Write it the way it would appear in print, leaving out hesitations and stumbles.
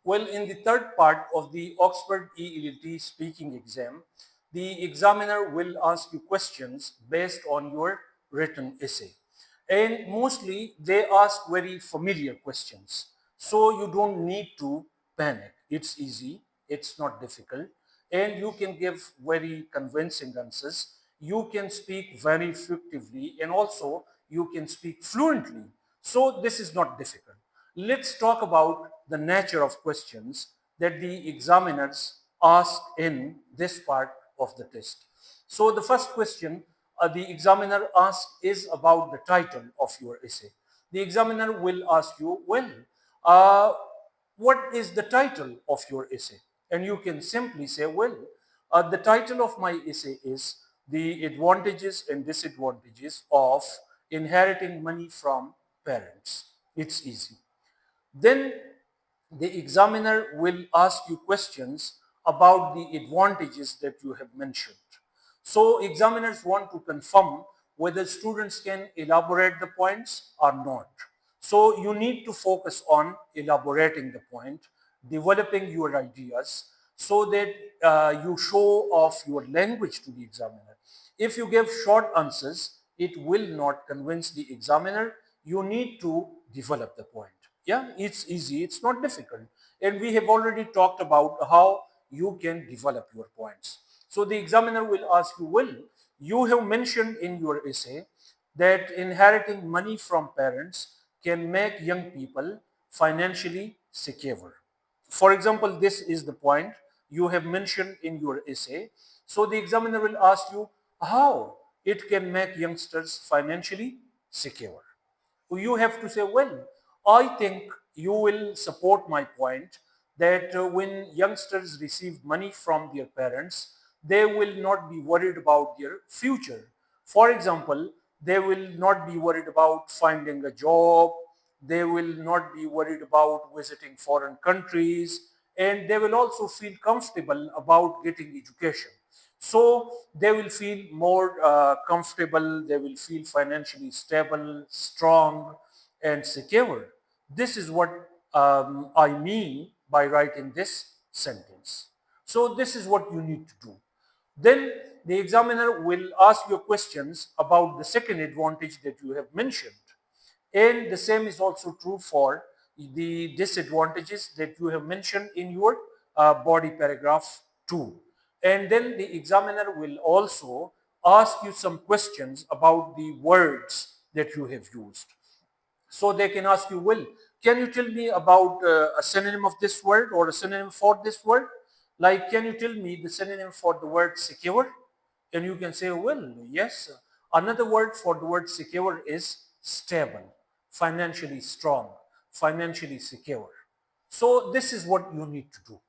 Well, in the third part of the Oxford ELLT speaking exam, the examiner will ask you questions based on your written essay. And mostly they ask very familiar questions. So you don't need to panic. It's easy, it's not difficult, and you can give very convincing answers. You can speak very effectively, and also you can speak fluently. So this is not difficult. Let's talk about the nature of questions that the examiners ask in this part of the test. So the first question the examiner asks is about the title of your essay. The examiner will ask you, well, uh, what is the title of your essay? And you can simply say, well, the title of my essay is The Advantages and Disadvantages of Inheriting Money from Parents. It's easy. Then the examiner will ask you questions about the advantages that you have mentioned. So examiners want to confirm whether students can elaborate the points or not. So you need to focus on elaborating the point, developing your ideas so that you show off your language to the examiner. If you give short answers, it will not convince the examiner. You need to develop the point. Yeah, it's easy, it's not difficult. And we have already talked about how you can develop your points. So the examiner will ask you, well, you have mentioned in your essay that inheriting money from parents can make young people financially secure. For example, this is the point you have mentioned in your essay. So the examiner will ask you how it can make youngsters financially secure. You have to say, well, I think you will support my point that when youngsters receive money from their parents, they will not be worried about their future. For example, they will not be worried about finding a job, they will not be worried about visiting foreign countries, and they will also feel comfortable about getting education. So they will feel more comfortable, they will feel financially stable, strong, and secure. This is what I mean by writing this sentence. So this is what you need to do. Then the examiner will ask you questions about the second advantage that you have mentioned. And the same is also true for the disadvantages that you have mentioned in your body paragraph 2. And then the examiner will also ask you some questions about the words that you have used. So they can ask you, well, can you tell me about a synonym of this word or a synonym for this word? Like, can you tell me the synonym for the word secure? And you can say, well, yes. Another word for the word secure is stable, financially strong, financially secure. So this is what you need to do.